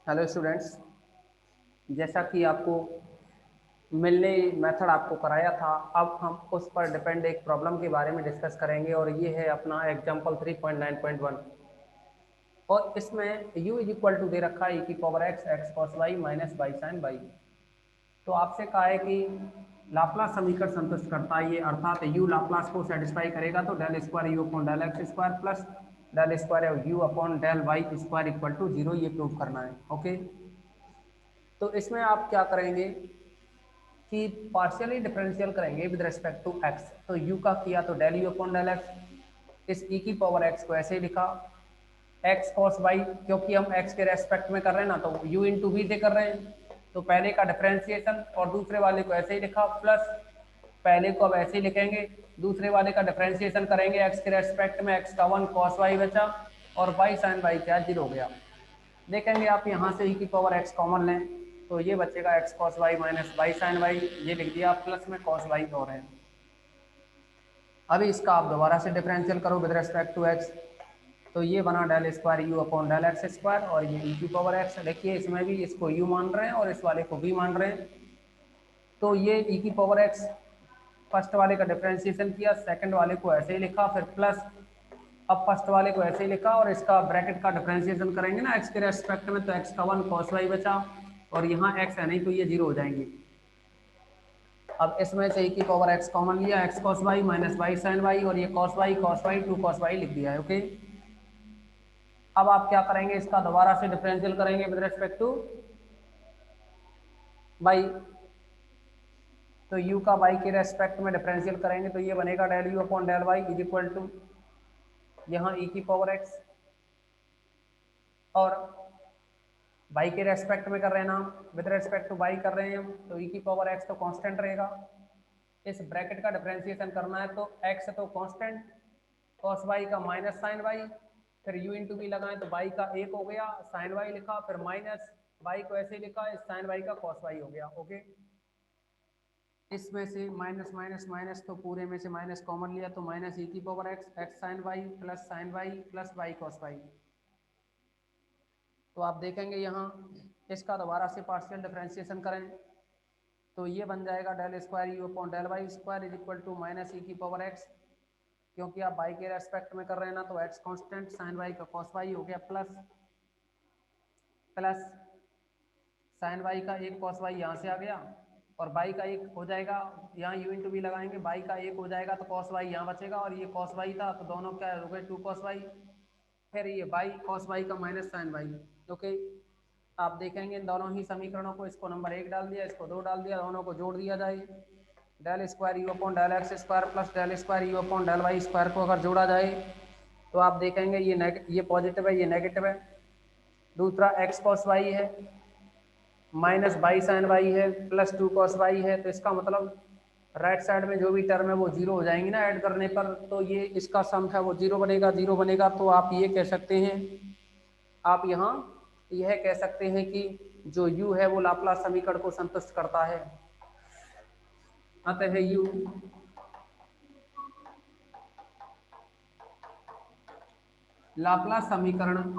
Hello students, जैसा कि आपको मिलने मेथड आपको कराया था, अब हम उस पर डिपेंड एक प्रॉब्लम के बारे में डिस्कस करेंगे और ये है अपना एग्जाम्पल 3.9.1। और इसमें u इज इक्वल टू दे रखा है e की power x x cos y minus y sine y. तो आपसे कहा है कि लाप्लास समीकरण संतुष्ट करता है ये, अर्थात u लाप्लास को सेटिस्फाई करेगा तो del square u upon del x square plus del square u upon del y square equal to zero, ये प्रूव करना है। ओके, तो इसमें आप क्या करेंगे कि पार्शियली डिफरेंशियल करेंगे विद रिस्पेक्ट टू एक्स। तो u का किया तो del u upon del x, इस e की पावर x को ऐसे ही लिखा x cos y, क्योंकि हम x के रेस्पेक्ट में कर रहे हैं ना, तो u इंटू वी दे कर रहे हैं, तो पहले का डिफरेंशिएशन और दूसरे वाले को ऐसे ही लिखा, प्लस पहले को अब ऐसे ही लिखेंगे, दूसरे वाले का डिफरेंशिएशन करेंगे x के रेस्पेक्ट में, x का 1 cos y बचा और y sin y क्या 0 हो गया। देखेंगे आप यहाँ से e की पावर x कॉमन लें तो ये बचेगा x cos y minus y sin y, ये लिख दिया प्लस में cos y और है। अभी इसका आप दोबारा से डिफरेंशियल करो विद रिस्पेक्ट टू x, तो ये बना del square u upon del x square और ये e की पावर x। देखिए इसमें भी इसको u मान रहे हैं और इस वाले को v मान रहे हैं, तो ये e की पावर x फर्स्ट वाले का डिफरेंशिएशन किया, सेकंड वाले को ऐसे ही लिखा, फिर प्लस अब फर्स्ट वाले को ऐसे ही लिखा और इसका ब्रैकेट का डिफरेंशिएशन करेंगे ना x के रेस्पेक्ट में, तो x का 1 cos y बचा और यहाँ x है नहीं तो ये 0 हो जाएंगे। अब इसमें से e की पावर x कॉमन लिया, x cos y minus y sin y और ये cos y 2 cos y लिख दिया है। ओके, अब आप क्या करेंगे, इसका दोबारा से डिफरेंशियल करेंगे विद रिस्पेक्ट टू y। तो u का y के रेस्पेक्ट में डिफरेंशियल करेंगे तो ये बनेगा del u upon del y is equal to यहाँ e की पावर x और y के रेस्पेक्ट में कर रहे हैं ना, विद रेस्पेक्ट टू y कर रहे हैं हम, तो e की पावर x तो कांस्टेंट रहेगा, इस ब्रैकेट का डिफरेंशिएशन करना है तो x तो कांस्टेंट, cos y का माइनस साइन y, फिर u इंटू वी लगाएं तो y का 1 हो गया, साइन y लिखा, फिर माइनस y को ऐसे लिखा, इस साइन y का cos y हो गया। ओके, इसमें से माइनस माइनस माइनस तो पूरे में से माइनस कॉमन लिया तो माइनस e की power x x sine y plus sine y plus y cos y। तो आप देखेंगे यहाँ इसका दोबारा से पार्शियल डिफरेंशिएशन करें तो ये बन जाएगा del square u upon del y square is equal to minus e की पावर एक्स, क्योंकि आप y के रेस्पेक्ट में कर रहे हैं ना, तो x कांस्टेंट साइन y का cos y हो गया प्लस प्लस साइन y का 1 cos y यहाँ से आ गया और y का 1 हो जाएगा, यहाँ u इंटू वी लगाएंगे, y का 1 हो जाएगा तो cos y यहाँ बचेगा और ये cos y था तो दोनों क्या हो गए 2 cos y, फिर ये y cos y का माइनस साइन y। ओके, आप देखेंगे इन दोनों ही समीकरणों को, इसको नंबर 1 डाल दिया, इसको 2 डाल दिया, दोनों को जोड़ दिया जाए, del square u upon del x square plus del square u upon del y square को अगर जोड़ा जाए तो आप देखेंगे ये पॉजिटिव है, ये नेगेटिव है, दूसरा एक्स कॉस वाई है माइनस बाई साइन वाई है प्लस 2 कॉस वाई है, तो इसका मतलब राइट साइड में जो भी टर्म है वो 0 हो जाएंगी ना ऐड करने पर, तो ये इसका सम है वो 0 बनेगा, 0 बनेगा तो आप ये कह सकते हैं, आप यहाँ यह कह सकते हैं कि जो u है वो लाप्लास समीकरण को संतुष्ट करता है। अतः u लाप्लास समीकरण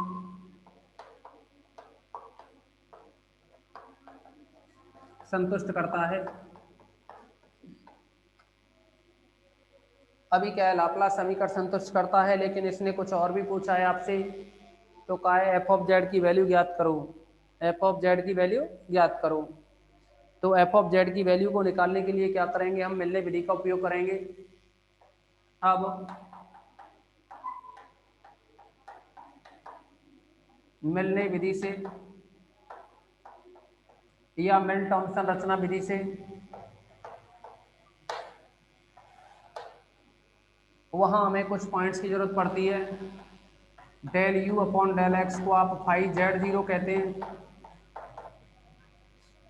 संतुष्ट करता है। अभी क्या है, लाप्लास समीकरण संतुष्ट करता है, लेकिन इसने कुछ और भी पूछा है आपसे, तो कहा है एफ ऑफ जेड की वैल्यू ज्ञात करो, एफ ऑफ जेड की वैल्यू ज्ञात करो। तो एफ ऑफ जेड की वैल्यू को निकालने के लिए क्या करेंगे, हम मिलने विधि का उपयोग करेंगे। अब मिलने विधि से या मिल थॉमसन रचना विधि से वहां हमें कुछ पॉइंट्स की जरूरत पड़ती है। Del u upon del x को आप फाई जेड जीरो कहते हैं,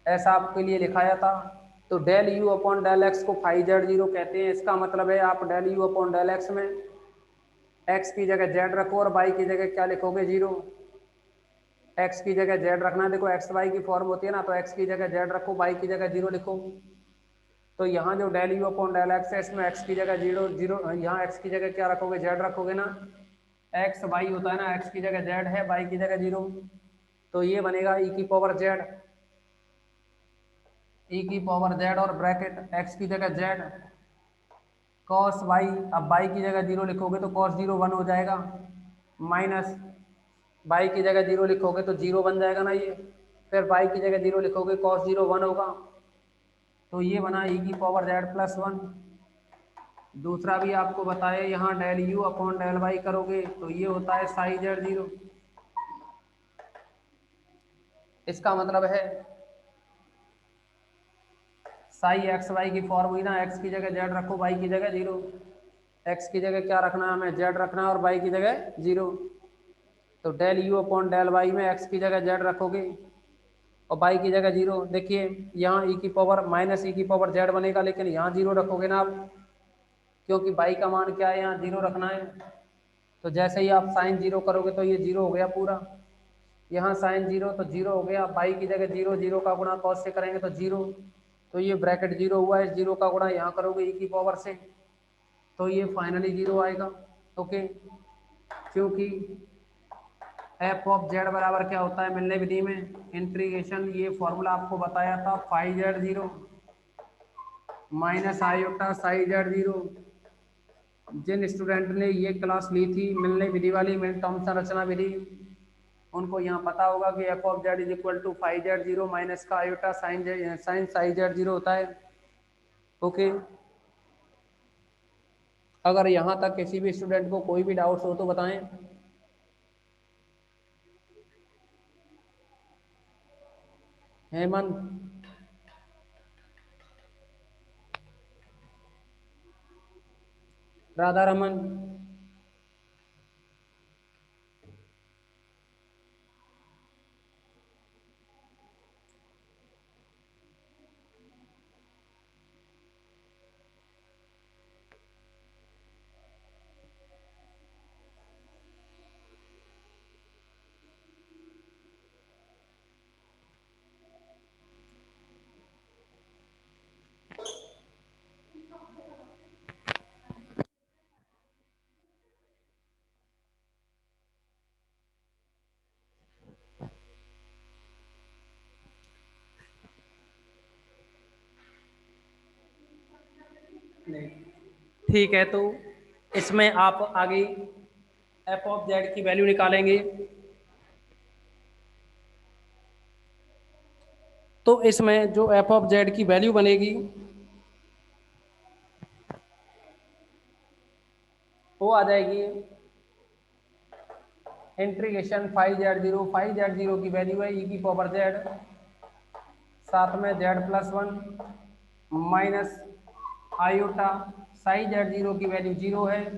ऐसा आपके लिए लिखाया था। तो del u upon del x को फाई जेड जीरो कहते हैं, इसका मतलब है आप del u upon del x में एक्स की जगह जेड रखो और वाई की जगह क्या लिखोगे, जीरो। एक्स की जगह जेड रखना है, देखो एक्स वाई की फॉर्म होती है ना, तो एक्स की जगह जेड रखो, वाई की जगह जीरो लिखो। तो यहाँ जो del u upon del x है इसमें एक्स की जगह जीरो जीरो, यहाँ एक्स की जगह क्या रखोगे, जेड रखोगे ना, एक्स वाई होता है ना, एक्स की जगह जेड है, वाई की जगह जीरो। तो ये बनेगा ई की पावर जेड, ई की पावर जेड और ब्रैकेट एक्स की जगह जेड कॉस वाई। अब वाई की जगह जीरो लिखोगे तो कॉस जीरो वन हो जाएगा, माइनस वाई की जगह जीरो लिखोगे तो जीरो बन जाएगा ना ये, फिर वाई की जगह जीरो लिखोगे कॉस जीरो वन होगा, तो ये बना ई की पावर जेड प्लस वन। दूसरा भी आपको बताया, यहाँ del u upon del y करोगे तो ये होता है साई जेड जीरो। इसका मतलब है साई एक्स वाई की फॉर्म हुई ना, एक्स की जगह जेड रखो वाई की जगह जीरो, एक्स की जगह क्या रखना है हमें, जेड रखना है, और वाई की जगह जीरो। तो del u upon del y में एक्स की जगह जेड रखोगे और वाई की जगह जीरो। देखिए यहाँ ई की पावर माइनस ई की पावर जेड बनेगा, लेकिन यहाँ जीरो रखोगे ना आप, क्योंकि वाई का मान क्या है, यहाँ जीरो रखना है। तो जैसे ही आप साइन जीरो करोगे तो ये जीरो हो गया पूरा, यहाँ साइन जीरो तो जीरो हो गया, बाई की जगह जीरो, जीरो का गुणा कॉस से करेंगे तो जीरो, तो ये ब्रैकेट जीरो हुआ है, जीरो का गुणा यहाँ करोगे ई की पावर से तो ये फाइनली जीरो आएगा। ओके, क्योंकि एफ ऑफ जेड बराबर क्या होता है मिलने विधि में, इंटीग्रेशन, ये फॉर्मूला आपको बताया था phi z zero minus iota psi z zero. जिन स्टूडेंट ने ये क्लास ली थी मिलने विधि वाली, मिल टर्म संरचना विधि, उनको यहाँ पता होगा कि f of z is equal to phi z zero minus का iota sine psi z zero होता है। ओके, अगर यहाँ तक किसी भी स्टूडेंट को कोई भी डाउट्स हो तो बताएं। हेमंत, राधा रमन, ठीक है। तो इसमें आप आगे एफ ऑफ जेड की वैल्यू निकालेंगे, तो इसमें जो एफ ऑफ जेड की वैल्यू बनेगी वो आ जाएगी इंटीग्रेशन फाई जेड जीरो की वैल्यू है ई की पावर जेड, साथ में Z plus one minus iota psi z zero की वैल्यू जीरो है,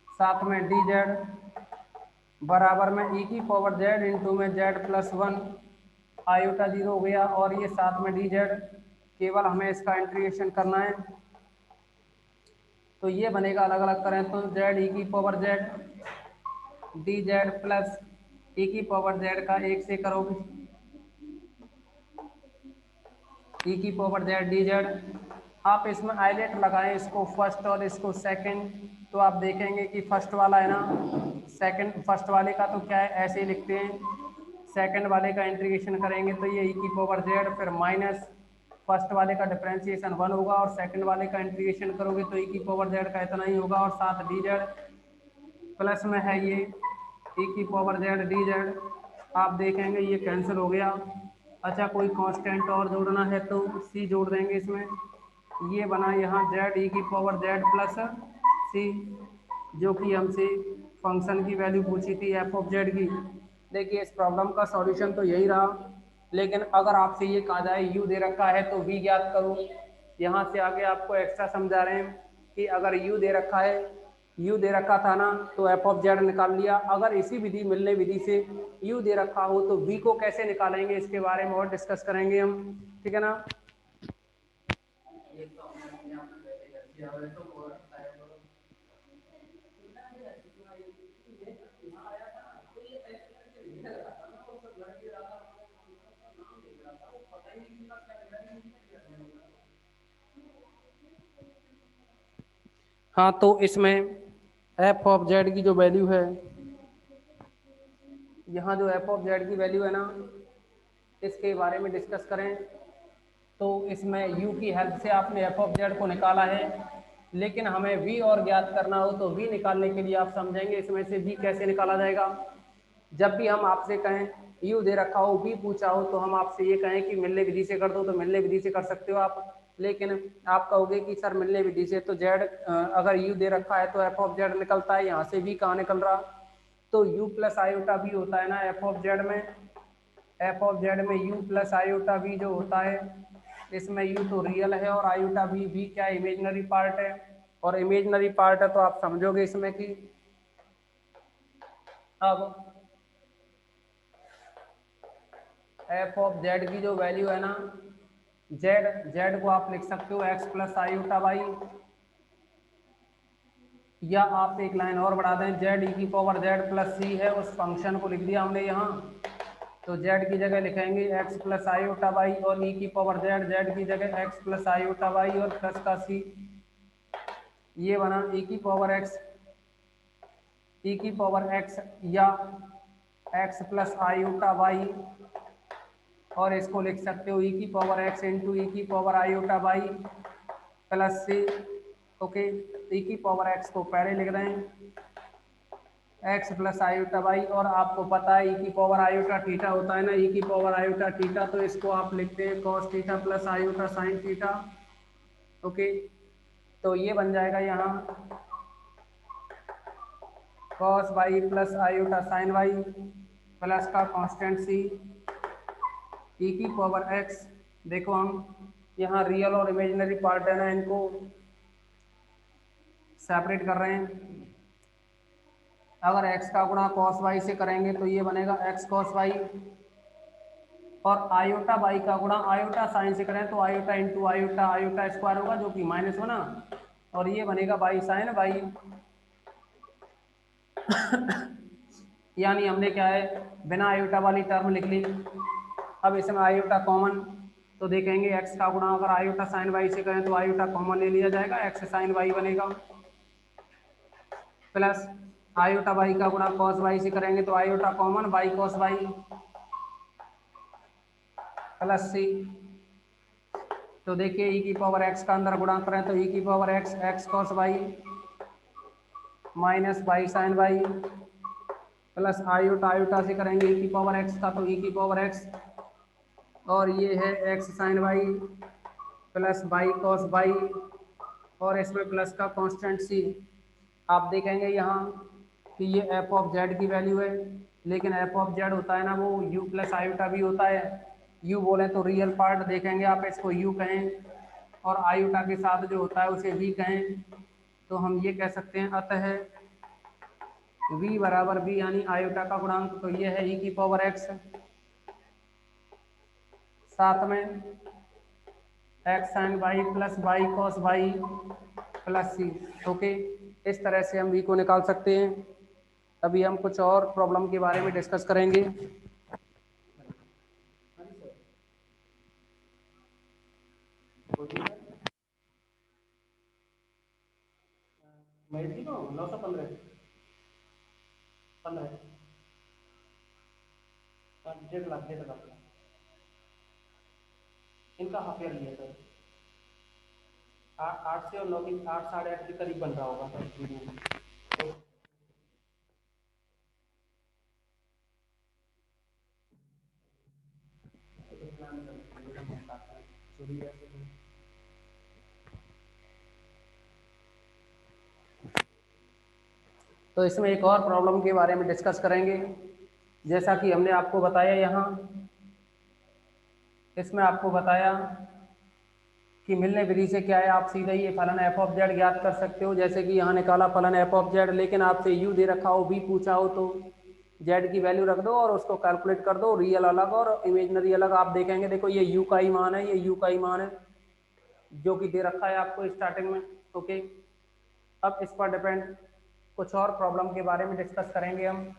साथ में डी जेड बराबर में ई की पावर जेड इंटू में Z plus one iota zero हो गया, और ये साथ में डी जेड, केवल हमें इसका इंटीग्रेशन करना है। तो ये बनेगा, अलग अलग करें तो जेड ई की power z d z plus e की पावर जेड का एक से करोगे ई की पावर जेड डी जेड। आप इसमें आइलेट लगाएं इसको फर्स्ट और इसको सेकंड, तो आप देखेंगे कि फर्स्ट वाला है ना, सेकंड फर्स्ट वाले का तो क्या है ऐसे ही लिखते हैं, सेकंड वाले का इंटीग्रेशन करेंगे तो ये ई की पावर जेड, फिर माइनस फर्स्ट वाले का डिफरेंशिएशन वन होगा और सेकंड वाले का इंटीग्रेशन करोगे तो ई की पावर जेड का इतना ही होगा, और साथ डी जेड प्लस में है ये ई की पावर जेड डी जेड। आप देखेंगे ये कैंसिल हो गया। अच्छा, कोई कांस्टेंट और जोड़ना है तो सी जोड़ देंगे इसमें, ये बना यहाँ जेड ई की पावर जेड प्लस सी, जो कि हमसे फंक्शन की वैल्यू पूछी थी एफ ऑफ जेड की। देखिए इस प्रॉब्लम का सॉल्यूशन तो यही रहा, लेकिन अगर आपसे ये कहा जाए यू दे रखा है तो वी ज्ञात करो, यहाँ से आगे आपको एक्स्ट्रा समझा रहे हैं कि अगर यू दे रखा है, यू दे रखा था ना तो एफ ऑफ जेड निकाल लिया, अगर इसी विधि मिलने विधि से यू दे रखा हो तो वी को कैसे निकालेंगे इसके बारे में और डिस्कस करेंगे हम, ठीक है ना। हाँ, तो इसमें एफ ऑफ जेड की जो वैल्यू है यहाँ जो एफ ऑफ जेड की वैल्यू है ना, इसके बारे में डिस्कस करें तो इसमें u की हेल्प से आपने एफ ऑफ जेड को निकाला है, लेकिन हमें v और ज्ञात करना हो तो v निकालने के लिए आप समझेंगे इसमें से v कैसे निकाला जाएगा। जब भी हम आपसे कहें u दे रखा हो, v पूछा हो, तो हम आपसे ये कहें कि मिलने विधि से कर दो, तो मिलने विधि से कर सकते हो आप। लेकिन आप कहोगे कि सर मिलने विधि से तो z अगर u दे रखा है तो एफ ऑफ जेड निकलता है, यहाँ से v कहाँ निकल रहा, तो u प्लस आयोटा v होता है ना एफ ऑफ जेड में। एफ ऑफ जेड में u प्लस आयोटा v जो होता है, इसमें u तो रियल है और आयोटा v क्या इमेजनरी पार्ट है, और इमेजनरी पार्ट है तो आप समझोगे इसमें कि अब एफ ऑफ जेड की जो वैल्यू है ना, जेड को आप लिख सकते हो एक्स प्लस आयोटा वाई, या आप एक लाइन और बढ़ा दें जेड ई की पावर जेड प्लस सी है, उस फंक्शन को लिख दिया हमने यहाँ, तो z की जगह लिखेंगे x प्लस आयोटा वाई और e की पावर z की जगह x प्लस आयोटा वाई और प्लस का c, ये बना e की पावर x या x प्लस आयोटा वाई, और इसको लिख सकते हो e की पावर x इंटू ई की power iota y plus c। Okay, e की पावर x को पहले लिख रहे हैं एक्स प्लस आयोटा वाई, और आपको पता है ई की पावर आयोटा थीटा होता है ना, ई की पावर आयोटा थीटा, तो इसको आप लिखते हैं cos theta plus iota sine theta. Okay, तो ये बन जाएगा यहाँ cos y plus iota sine y plus का कांस्टेंट सी ई की पावर एक्स। देखो हम यहाँ रियल और इमेजिनरी पार्ट है ना, इनको सेपरेट कर रहे हैं। अगर x का गुणा cos y से करेंगे तो ये बनेगा x cos y, और आयोटा वाई का गुणा आयोटा साइन से करें तो iota into iota iota square होगा जो कि माइनस होना, और ये बनेगा वाई साइन वाई। यानी हमने क्या है, बिना आयोटा वाली टर्म लिख ली। अब इसमें आयोटा कॉमन, तो देखेंगे x का गुणा अगर आयोटा साइन वाई से करें तो आयोटा कॉमन ले लिया जाएगा, x साइन वाई बनेगा, प्लस आयोटा वाई का गुणा कॉस वाई से करेंगे तो iota common y cos y plus c. तो देखिए ई की पावर एक्स का अंदर गुणा करें तो ई की power x x cos y minus y sine y plus iota iota से करेंगे ई की पावर एक्स का तो ई की पावर एक्स, और ये है x sine y plus y cos y, और इसमें प्लस का कांस्टेंट सी। आप देखेंगे यहाँ कि ये एफ ऑफ जेड की वैल्यू है, लेकिन एफ ऑफ जेड होता है ना वो यू प्लस आयोटा भी होता है। यू बोले तो रियल पार्ट देखेंगे आप इसको यू कहें, और आयोटा के साथ जो होता है उसे वी कहें, तो हम ये कह सकते हैं अतः v बराबर v यानी आयोटा का गुणांक, तो ये है e की पावर x, साथ में x sine y plus y cos y plus c. Okay, इस तरह से हम v को निकाल सकते हैं। अभी हम कुछ और प्रॉब्लम के बारे में डिस्कस करेंगे। महेश जी को 915 15 1.5 लाख इनका हाफ ईयर लिया सर, 8 से और 9 की 8 साढ़े 8 के करीब बन रहा होगा सर। तो इसमें एक और प्रॉब्लम के बारे में डिस्कस करेंगे। जैसा कि हमने आपको बताया यहाँ, इसमें आपको बताया कि मिलने विधि से क्या है, आप सीधे ये फलन एफ ऑफ जेड ज्ञात कर सकते हो। जैसे कि यहाँ निकाला फलन एफ ऑफ जेड, लेकिन आपसे यू दे रखा हो, बी पूछा हो, तो जेड की वैल्यू रख दो और उसको कैलकुलेट कर दो, रियल अलग और इमेजनरी अलग। आप देखेंगे, देखो ये यू का ही मान है, ये यू का ही मान है जो कि दे रखा है आपको स्टार्टिंग में। ओके, अब इस पर डिपेंड कुछ और प्रॉब्लम के बारे में डिस्कस करेंगे हम।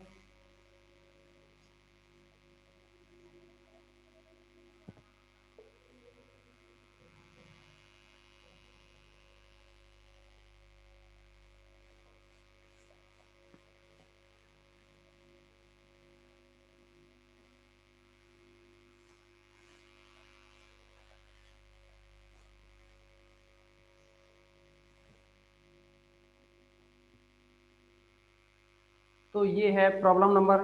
तो ये है प्रॉब्लम नंबर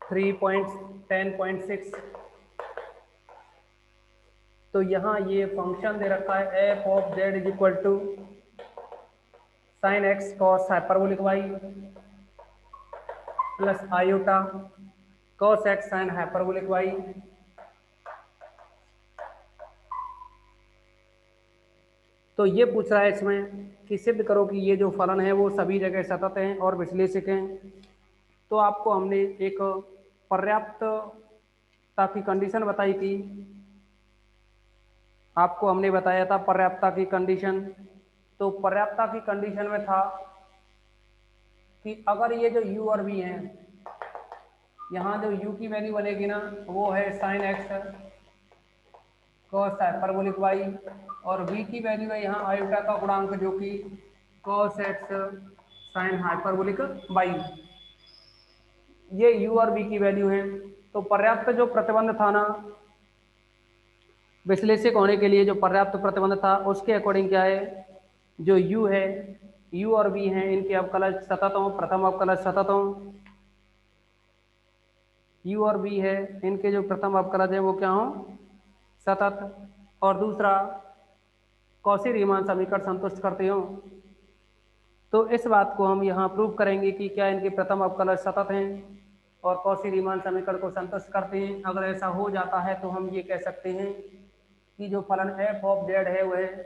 3.10.6। तो यहाँ ये फंक्शन दे रखा है f of z is equal to sine x cos hyperbolic y plus iota cos x sine hyperbolic y. तो ये पूछ रहा है इसमें कि सिद्ध करो कि ये जो फलन है वो सभी जगह सतत हैं और विश्लेषिक हैं। तो आपको हमने एक पर्याप्तता की कंडीशन बताई थी, आपको हमने बताया था पर्याप्तता की कंडीशन। तो पर्याप्तता की कंडीशन में था कि अगर ये जो u और v हैं, यहाँ जो u की वैल्यू बनेगी ना वो है sine x cos hyperbolic y, और v की वैल्यू है यहाँ आयोटा का गुणांक जो कि cos x sine hyperbolic y. ये u और v की वैल्यू है। तो पर्याप्त जो प्रतिबंध था ना विश्लेषक होने के लिए, जो पर्याप्त प्रतिबंध था उसके अकॉर्डिंग क्या है, जो u है, u और v हैं, इनके अवकलज सतत हों, प्रथम अवकलज सतत हों। u और v है, इनके जो प्रथम अवकलज है वो क्या हों, सतत। और दूसरा कौशी रीमान समीकरण संतुष्ट करते हो। तो इस बात को हम यहाँ प्रूव करेंगे कि क्या इनके प्रथम अवकलज सतत हैं और कौशी रीमान समीकरण को संतुष्ट करते हैं। अगर ऐसा हो जाता है तो हम ये कह सकते हैं कि जो फलन एफ ऑफ जेड है वह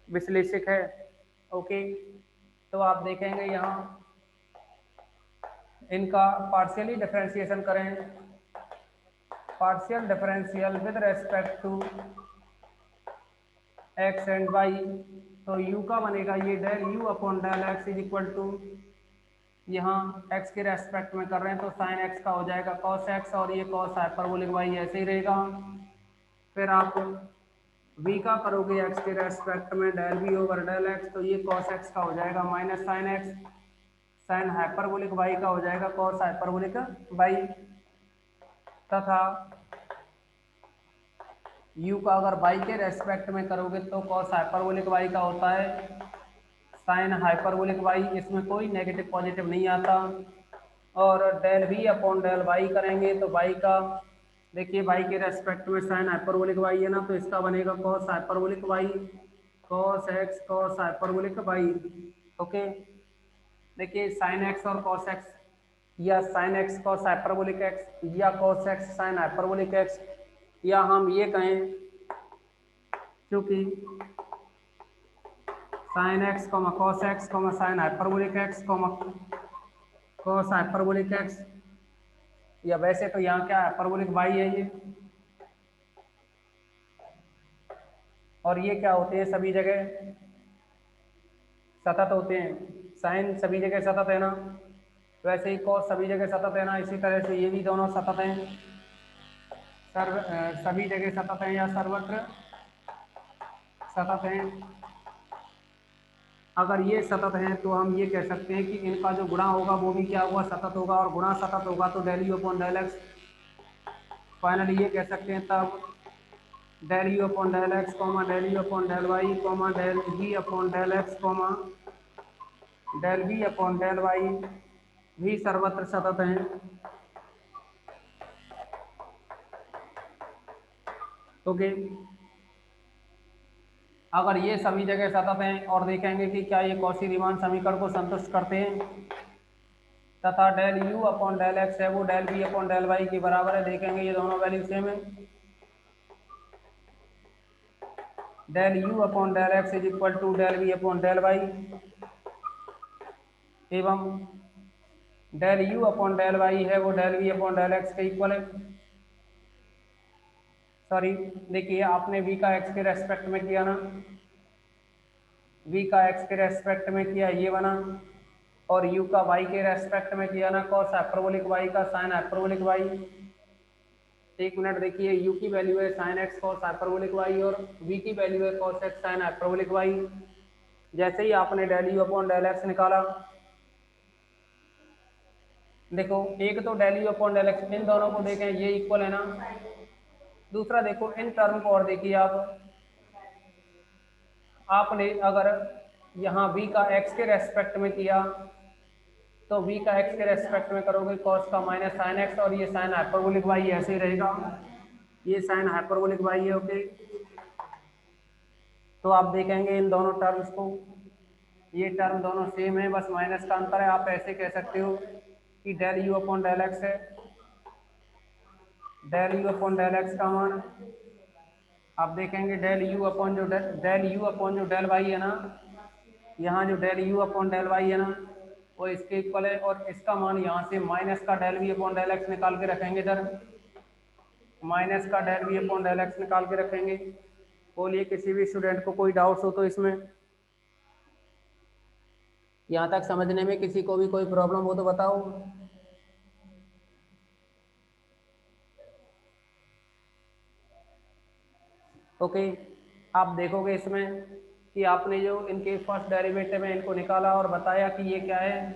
विश्लेषिक है। ओके, तो आप देखेंगे यहाँ इनका पार्शियली डिफरेंशिएशन करें, partial differential with respect to x and y. तो u का बनेगा ये del u upon del x is equal to, यहाँ x के रेस्पेक्ट में कर रहे हैं तो साइन x का हो जाएगा cos x, और ये cos हाइपरबोलिक y ऐसे ही रहेगा। फिर आप v का करोगे x के रेस्पेक्ट में del v over del x, तो ये cos x का हो जाएगा minus sine x, sine hyperbolic y का हो जाएगा cos हाइपरबोलिक y। तथा u का अगर y के रेस्पेक्ट में करोगे तो cos हाइपरबोलिक y का होता है साइन हाइपरबोलिक y, इसमें कोई नेगेटिव पॉजिटिव नहीं आता। और del v upon del y करेंगे तो y का देखिए y के रेस्पेक्ट में साइन हाइपरबोलिक y है ना, तो इसका बनेगा cos hyperbolic y cos x cos hyperbolic y। Okay, देखिए साइन x और cos x, या sine x cos hyperbolic x, या cos x sine hyperbolic x, या हम ये कहें क्योंकि sine x cos x sine hyperbolic x cos hyperbolic x, या वैसे तो यहाँ क्या हाइपरबोलिक y है ये, और ये क्या होते हैं सभी जगह सतत होते हैं। साइन सभी जगह सतत है ना, वैसे ही cos सभी जगह सतत है ना, इसी तरह से ये भी दोनों सतत हैं, सभी जगह सतत हैं या सर्वत्र सतत हैं। अगर ये सतत हैं तो हम ये कह सकते हैं कि इनका जो गुणा होगा वो भी क्या होगा, सतत होगा, और गुणा सतत होगा तो del u upon del x. Finally ये कह सकते हैं तब del u upon del x comma del u upon del y comma del v upon del x comma del v upon del y भी सर्वत्र सतत हैं। ओके, अगर ये सभी जगह सतत हैं और देखेंगे कि क्या ये कौशी रीमान समीकरण को संतुष्ट करते हैं, तथा del u upon del x है वो del v upon del y के बराबर है, देखेंगे ये दोनों वैल्यू सेम है। Del u upon del x is equal to del v upon del y, एवं del u upon del y है वो del v upon del x के इक्वल है। सॉरी, देखिए आपने v का x के रेस्पेक्ट में किया ना, v का x के रेस्पेक्ट में किया ये बना, और u का y के रेस्पेक्ट में किया ना cos हाइपरबोलिक y का साइन हाइपरबोलिक y। एक मिनट, देखिए u की वैल्यू है sine x cos hyperbolic y और v की वैल्यू है cos x sine hyperbolic y। जैसे ही आपने del u upon del x निकाला देखो एक तो del u upon del x, इन दोनों को देखें ये इक्वल है ना। दूसरा देखो इन टर्म को और देखिए आप, आपने अगर यहाँ v का x के रेस्पेक्ट में किया तो v का x के रेस्पेक्ट में करोगे cos का माइनस साइन एक्स, और ये साइन हाइपरबोलिक y ऐसे ही रहेगा, ये साइन हाइपरबोलिक y है। ओके, तो आप देखेंगे इन दोनों टर्म्स को, ये टर्म दोनों सेम है, बस माइनस का अंतर है। आप ऐसे कह सकते हो कि del u upon del x है, del u upon del x का मान आप देखेंगे डेल यू अपॉन जो डेल यू अपॉन जो डेल वाई है ना, यहाँ जो del u upon del y है ना वो इसके इक्वल है, और इसका मान यहाँ से माइनस का del v upon del x निकाल के रखेंगे इधर, माइनस का del v upon del x निकाल के रखेंगे। बोलिए किसी भी स्टूडेंट को कोई डाउट्स हो तो इसमें, यहाँ तक समझने में किसी को भी कोई प्रॉब्लम हो तो बताओ। ओके, आप देखोगे इसमें कि आपने जो इनके फर्स्ट डेरिवेटिव है इनको निकाला और बताया कि ये क्या है,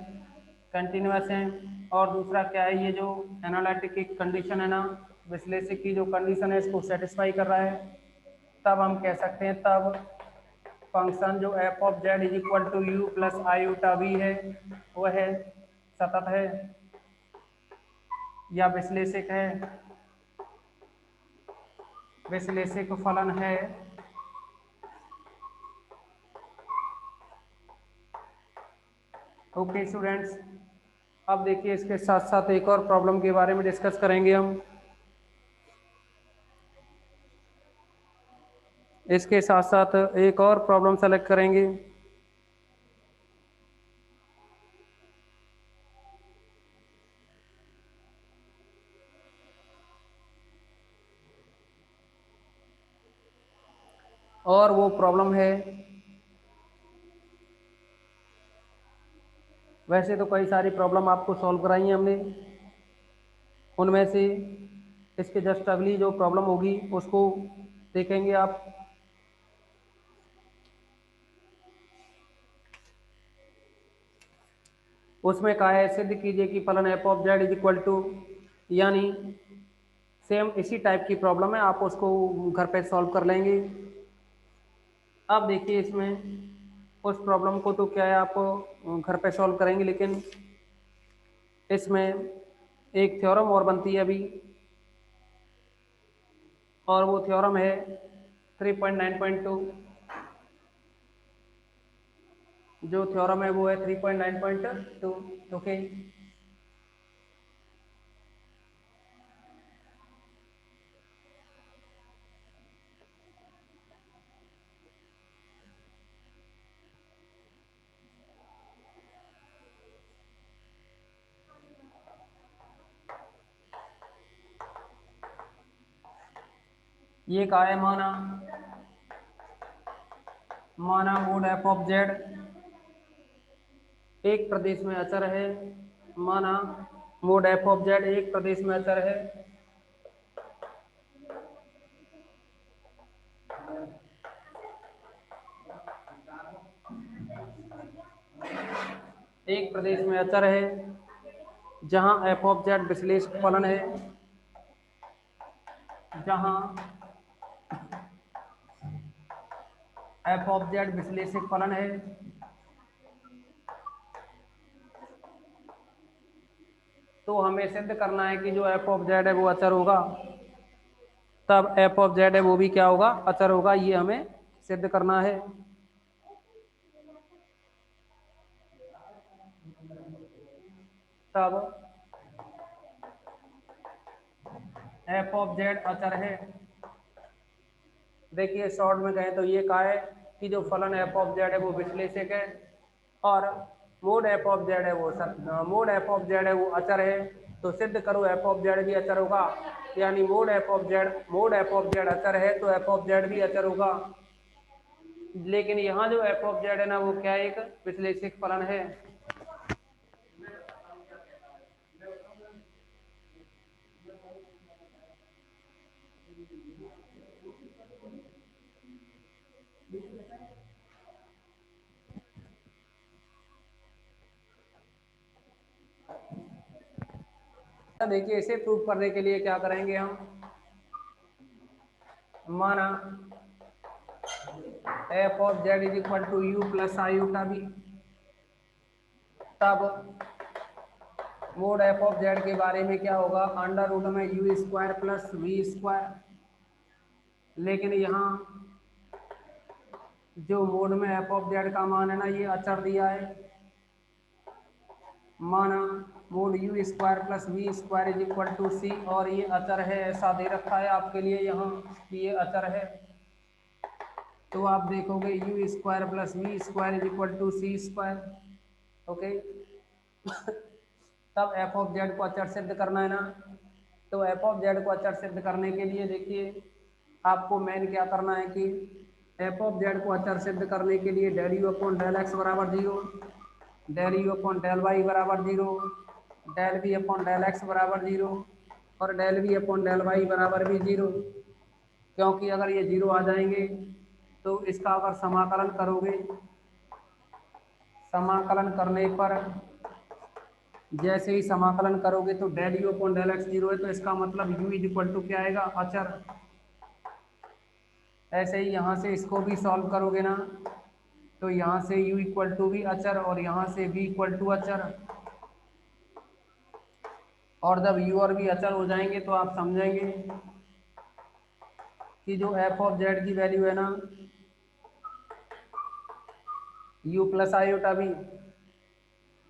कंटिन्यूअस है, और दूसरा क्या है, ये जो एनालिटिक की कंडीशन है ना, विश्लेषक की जो कंडीशन है इसको सेटिस्फाई कर रहा है, तब हम कह सकते हैं, तब फंक्शन जो f of z is equal to u plus iota v है वह सतत है या विश्लेषक है, विश्लेषक फलन है। ओके स्टूडेंट्स, अब देखिए इसके साथ साथ एक और प्रॉब्लम के बारे में डिस्कस करेंगे हम। इसके साथ साथ एक और प्रॉब्लम सेलेक्ट करेंगे। और वो प्रॉब्लम है, वैसे तो कई सारी प्रॉब्लम आपको सॉल्व कराई हैं हमने, उनमें से इसके जस्ट अगली जो प्रॉब्लम होगी उसको देखेंगे आप। उसमें कहा है सिद्ध कीजिए कि फलन f of z is equal to, यानी सेम इसी टाइप की प्रॉब्लम है, आप उसको घर पे सॉल्व कर लेंगे। अब देखिए इसमें उस प्रॉब्लम को तो क्या है आप घर पे सॉल्व करेंगे, लेकिन इसमें एक थ्योरम और बनती है अभी, और वो थ्योरम है 3.9.2। जो थ्योरम है वो है 3.9.2। ओके, ये कहा है, माना माना मोड एफ ऑफ जेड एक प्रदेश में अचर है, माना मोड एफ ऑफ जेड एक प्रदेश में अचर है, एक प्रदेश में अचर है जहां एफ ऑफ जेड विश्लेषक फलन है, जहां एफ ऑफ जेड विश्लेषक फलन है, तो हमें सिद्ध करना है कि जो एफ ऑफ जेड है वो अचर होगा, तब एफ ऑफ जेड है वो भी क्या होगा, अचर होगा, ये हमें सिद्ध करना है। तब एफ ऑफ जेड अचर है। देखिए शॉर्ट में कहें तो ये कहा है कि जो फलन एफ ऑफ जेड है वो विश्लेषक है, और मोड एफ ऑफ जेड है वो मोड एफ ऑफ जेड है वो अचर है, तो सिद्ध करो एफ ऑफ जेड भी अचर होगा, यानी मोड एफ ऑफ जेड अचर है तो एफ ऑफ जेड भी अचर होगा। लेकिन यहाँ जो एफ ऑफ जेड है ना वो क्या है, एक विश्लेषक फलन है। देखिए इसे प्रूव करने के लिए क्या करेंगे हम, माना f of z is equal to u plus iota b, तब मोड एफ ऑफ जेड के बारे में क्या होगा, अंडर रूट में u square plus v square. लेकिन यहाँ जो मोड में एफ ऑफ जेड का मान है ना, ये अचर दिया है, माना mod u square plus v square is equal to c, और ये अचर है, ऐसा दे रखा है आपके लिए यहाँ कि ये अचर है। तो आप देखोगे u square plus v square is equal to c square, okay. तब एफ ऑफ जेड को अचर सिद्ध करना है ना, तो एफ ऑफ जेड को अचर सिद्ध करने के लिए देखिए आपको मेन क्या करना है कि एफ ऑफ जेड को अचर सिद्ध करने के लिए del u upon del x बराबर 0, del u upon del y बराबर 0, del v upon del x बराबर 0 और del v upon del y बराबर भी 0। क्योंकि अगर ये 0 आ जाएंगे तो इसका अगर समाकलन करोगे, समाकलन करने पर जैसे ही समाकलन करोगे तो del u upon del x 0 है, तो इसका मतलब यू इज इक्वल टू क्या आएगा, अचर। ऐसे ही यहाँ से इसको भी सॉल्व करोगे ना, तो यहाँ से u इक्वल टू भी अचर और यहाँ से v इक्वल टू अचर, और जब u और v अचर हो जाएंगे तो आप समझेंगे कि जो f ऑफ z की वैल्यू है ना u plus iota v,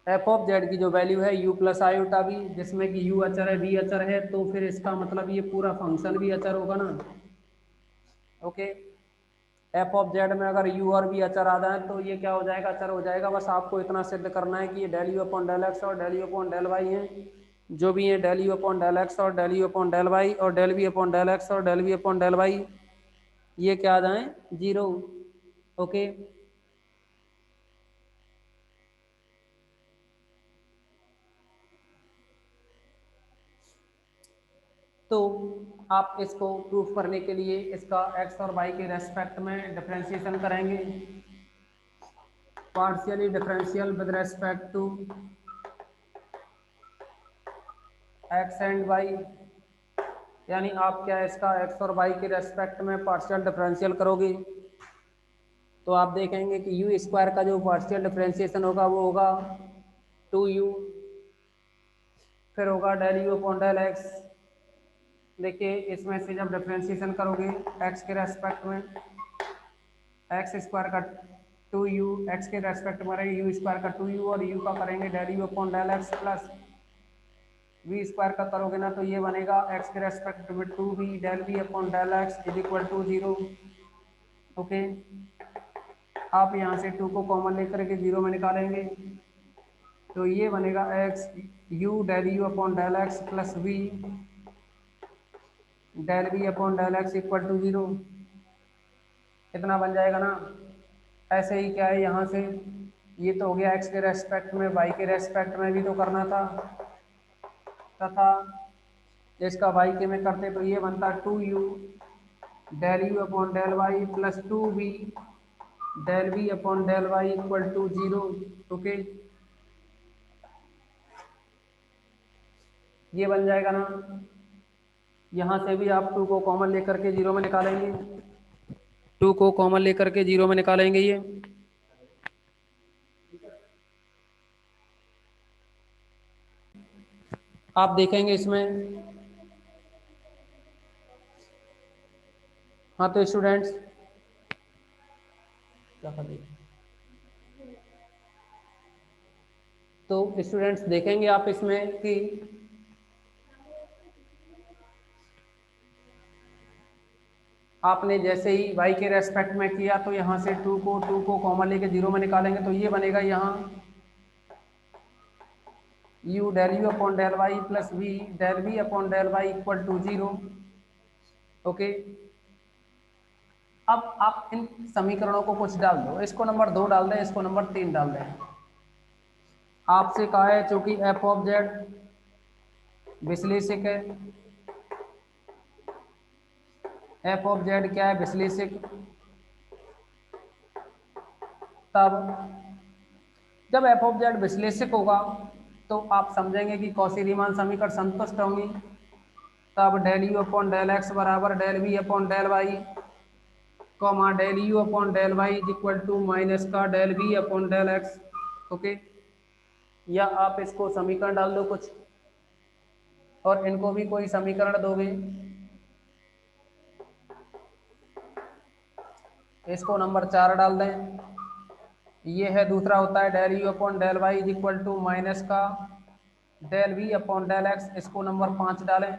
F of Z की जो वैल्यू है u प्लस आयोटा v, जिसमें कि u अचर है v अचर है, तो फिर इसका मतलब ये पूरा फंक्शन भी अचर होगा ना, ओके। एफ ऑफ जेड में अगर u और v अचर आ जाए तो ये क्या हो जाएगा, अचर हो जाएगा। बस आपको इतना सिद्ध करना है कि ये del u upon del x और del u upon del y हैं, जो भी है del u upon del x और del u upon del y और del v upon del x और del v upon del y, ये क्या आ जाए 0, ओके। तो आप इसको प्रूफ करने के लिए इसका एक्स और वाई के रेस्पेक्ट में डिफरेंशिएशन करेंगे, partially differential with respect to x and y, यानी आप क्या इसका एक्स और वाई के रेस्पेक्ट में पार्शियल डिफरेंशियल करोगे, तो आप देखेंगे कि यू स्क्वायर का जो पार्शियल डिफरेंशिएशन होगा वो होगा 2u, फिर होगा del u upon del x. देखिए इसमें से जब डिफरेंशिएशन करोगे एक्स के रेस्पेक्ट में, एक्स स्क्वायर का 2u, एक्स के रेस्पेक्ट में रहेगा यू स्क्वायर का 2u और u का करेंगे del u upon del x plus v square का करोगे ना, तो ये बनेगा एक्स के रेस्पेक्ट में 2v del v upon del x is equal to 0, okay. आप यहाँ से 2 को कॉमन लेकर के 0 में निकालेंगे, तो ये बनेगा x u del u upon del x plus v del v upon del x equal to 0, इतना बन जाएगा ना। ऐसे ही क्या है यहाँ से, ये तो हो गया एक्स के रेस्पेक्ट में, वाई के रेस्पेक्ट में भी तो करना था, तथा इसका वाई के में करते तो ये बनता 2u del u upon del y plus 2v del v upon del y equal to 0, okay. ये बन जाएगा ना। यहाँ से भी आप 2 को कॉमन लेकर के 0 में निकालेंगे, 2 को कॉमन लेकर के 0 में निकालेंगे, ये आप देखेंगे इसमें। हाँ तो स्टूडेंट्स क्या कर रहे, तो स्टूडेंट्स देखेंगे आप इसमें कि आपने जैसे ही y के रेस्पेक्ट में किया तो यहाँ से 2 को कॉमन लेके 0 में निकालेंगे, तो ये बनेगा यहाँ u del u upon del y plus v del v upon del y equal to 0, okay. अब आप इन समीकरणों को कुछ डाल दो, इसको नंबर 2 डाल दें, इसको नंबर 3 डाल दें। आपसे कहा है चूंकि एफ ऑफ जेड विश्लेषक है, एफ ऑफ जेड क्या है, विश्लेषक। तब जब एफ ऑफ जेड विश्लेषक होगा तो आप समझेंगे कि कौशी रीमान समीकरण संतुष्ट होंगी। तब del u upon del x बराबर del v upon del y, comma del u upon del y is equal to minus का del v upon del x. Okay, या आप इसको समीकरण डाल दो कुछ और इनको भी कोई समीकरण दोगे। इसको नंबर 4 डाल दें। ये है दूसरा होता है del u upon del y is equal to minus का del v upon del x, इसको नंबर 5 डालें।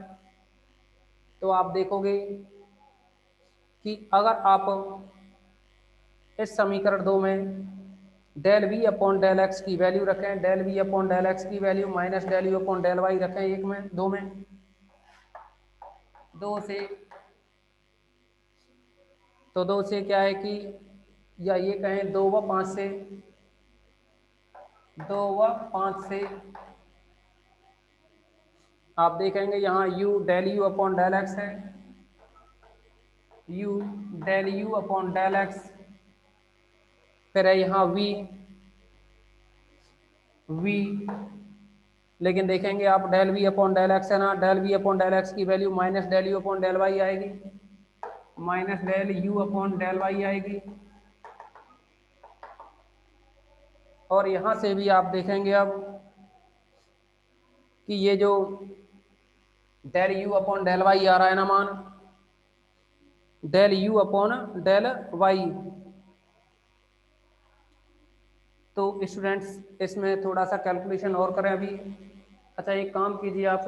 तो आप देखोगे कि अगर आप इस समीकरण 2 में del v upon del x की वैल्यू रखें, del v upon del x की value minus del u upon del y रखें एक में, दो में, दो से, तो दो से क्या है कि, या ये कहें 2 व 5 से, 2 व 5 से आप देखेंगे यहाँ u del u upon del x है, u del u upon del x, फिर है यहाँ v, लेकिन देखेंगे आप del v upon del x है ना, del v upon del x की value minus del u upon del y आएगी, minus del u upon del y आएगी। और यहाँ से भी आप देखेंगे अब कि ये जो del u upon del y आ रहा है ना मान, del u upon del y, तो स्टूडेंट्स इसमें थोड़ा सा कैलकुलेशन और करें अभी। अच्छा एक काम कीजिए आप,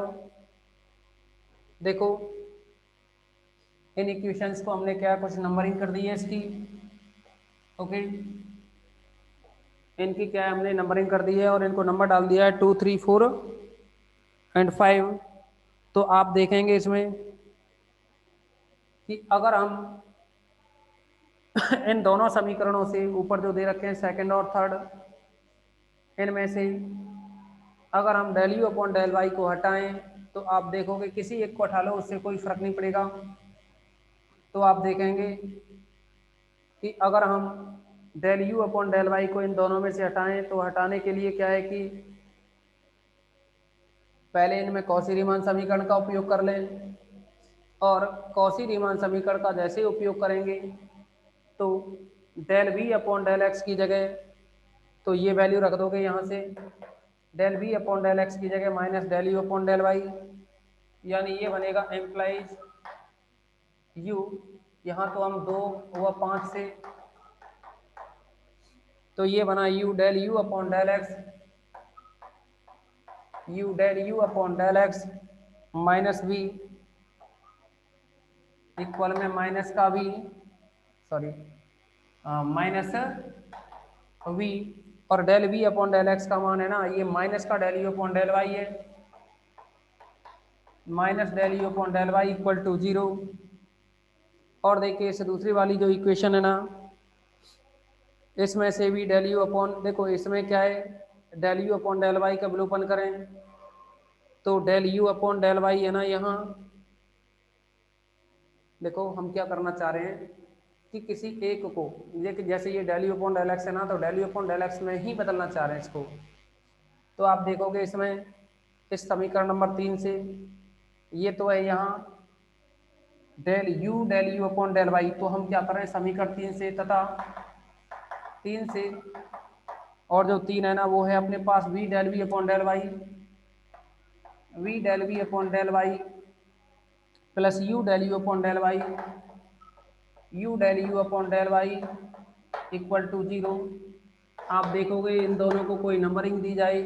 देखो इन इक्वेशंस को हमने क्या कुछ नंबरिंग कर दी है इसकी। ओके, इनकी क्या है हमने नंबरिंग कर दी है और इनको नंबर डाल दिया है 2, 3, 4 एंड 5। तो आप देखेंगे इसमें कि अगर हम इन दोनों समीकरणों से ऊपर जो दे रखे हैं सेकंड और थर्ड, इनमें से अगर हम del u upon del y को हटाएं तो आप देखोगे किसी एक को हटा लो उससे कोई फर्क नहीं पड़ेगा। तो आप देखेंगे कि अगर हम del u upon del y को इन दोनों में से हटाएं तो हटाने के लिए क्या है कि पहले इनमें कौशी रीमान समीकरण का उपयोग कर लें, और कौशी रीमान समीकरण का जैसे उपयोग करेंगे तो del v upon del x की जगह तो ये वैल्यू रख दोगे यहाँ से, del v upon del x की जगह minus del u upon del y, यानी ये बनेगा एम्प्लाइज यू, यहाँ तो हम 2 व 5 से, तो ये बना u del u upon del x, u del u upon del x minus v equal में माइनस का वी, सॉरी माइनस वी, और del v upon del x का मान है ना ये माइनस का del u upon del y है, minus del u upon del y equal to 0। और देखिए इस दूसरी वाली जो इक्वेशन है ना, इसमें से भी डेल यू अपॉन, देखो इसमें क्या है del u upon del y का विलोपन करें तो del u upon del y है ना, यहाँ देखो हम क्या करना चाह रहे हैं कि किसी एक को, जैसे ये del u upon del x है ना, तो del u upon del x में ही बदलना चाह रहे हैं इसको। तो आप देखोगे इसमें इस समीकरण नंबर 3 से ये तो है यहाँ del u upon del y, तो हम क्या कर रहे हैं समीकरण 3 से तथा 3 से, और जो 3 है ना वो है अपने पास v del v upon del y, v del v upon del y plus u del u upon del y, u del u upon del y equal to 0। आप देखोगे इन दोनों को कोई नंबरिंग दी जाए,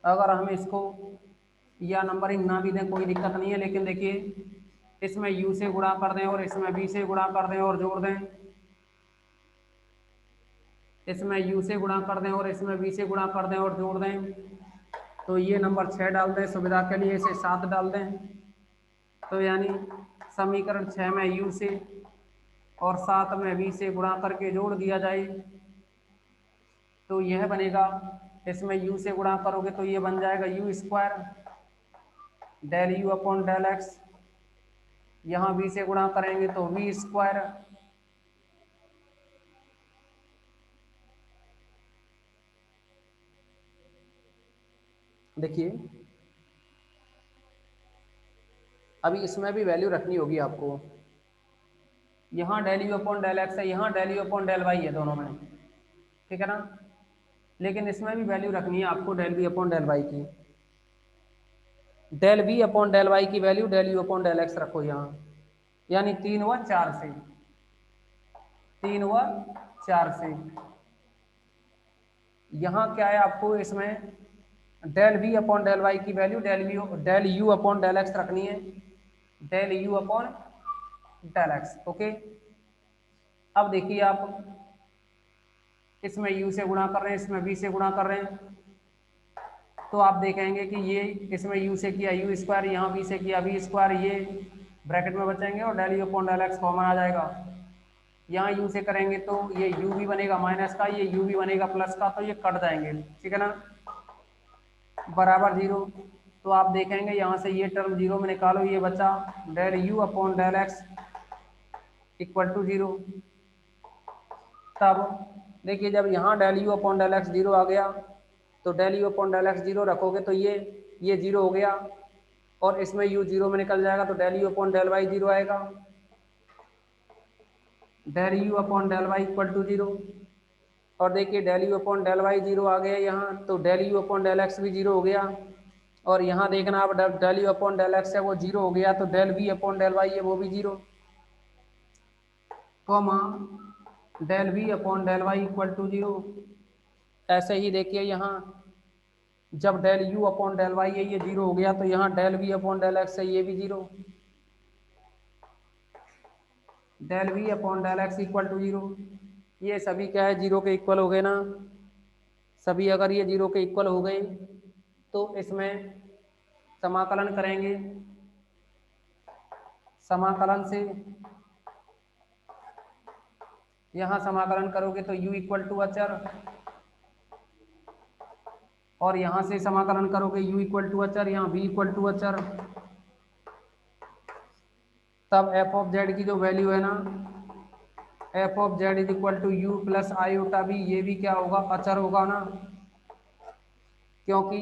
अगर हम इसको या नंबरिंग ना भी दें कोई दिक्कत नहीं है, लेकिन देखिए इसमें u से गुणा कर दें और इसमें v से गुणा कर दें और जोड़ दें, इसमें u से गुणा कर दें और इसमें v से गुणा कर दें और जोड़ दें, तो ये नंबर 6 डाल दें, सुविधा के लिए इसे 7 डाल दें, तो यानी समीकरण 6 में u से और 7 में v से गुणा करके जोड़ दिया जाए तो यह बनेगा, इसमें u से गुणा करोगे तो ये बन जाएगा u square del u upon del x, यहाँ v से गुणा करेंगे तो v स्क्वायर देखिए अभी इसमें भी वैल्यू रखनी होगी आपको। यहाँ del u upon del x है, यहाँ del u upon del y है दोनों में, ठीक है ना। लेकिन इसमें भी वैल्यू रखनी है आपको del b upon del y की। Del b upon del y की value del u upon del x रखो यहाँ, यानी 3 व 4 से, 3 व 4 से। यहाँ क्या है आपको इसमें del b upon del y की value del u upon del x रखनी है, del u upon del x. Okay, अब देखिए आप इसमें u से गुणा कर रहे हैं, इसमें v से गुणा कर रहे हैं, तो आप देखेंगे कि ये इसमें u से किया u स्क्वायर, यहाँ v से किया v स्क्वायर, ये ब्रैकेट में बचेंगे और del u upon del x common आ जाएगा। यहाँ u से करेंगे तो ये u भी बनेगा माइनस का, ये u भी बनेगा प्लस का, तो ये कट जाएंगे, ठीक है ना, बराबर जीरो। तो आप देखेंगे यहाँ से ये टर्म जीरो में निकालो, ये बचा del u upon del x equal to zero. तब देखिए जब यहाँ del u upon del x zero आ गया, तो del u upon del x zero रखोगे तो ये जीरो हो गया, और इसमें यू जीरो में निकल जाएगा, तो del u upon del y zero आएगा, del u upon del y equal to zero. और देखिए del u upon del y zero आ गया यहाँ, तो del u upon del x भी जीरो हो गया, और यहाँ देखना आप del u upon del x है वो जीरो हो गया, तो del v upon del y है वो भी zero, comma del v upon del y equal to zero. ऐसे ही देखिए यहाँ जब del u upon del y है ये जीरो हो गया, तो यहाँ del v upon del x है ये भी zero, del v upon del x equal to zero. ये सभी क्या है जीरो के इक्वल हो गए ना, सभी अगर ये जीरो के इक्वल हो गए तो इसमें समाकलन करेंगे, समाकलन से यहाँ समाकलन करोगे तो u इक्वल टू अचर, और यहाँ से समाकलन करोगे u इक्वल टू अचर, यहाँ v इक्वल टू अचर। तब f ऑफ z की जो वैल्यू है ना, f of z is equal to u plus iota v, ये भी क्या होगा अचर होगा ना, क्योंकि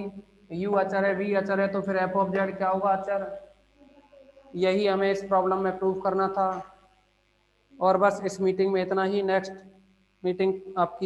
u अचर है v अचर है, तो फिर f ऑफ z क्या होगा अचर। यही हमें इस प्रॉब्लम में प्रूव करना था, और बस इस मीटिंग में इतना ही। नेक्स्ट मीटिंग आपकी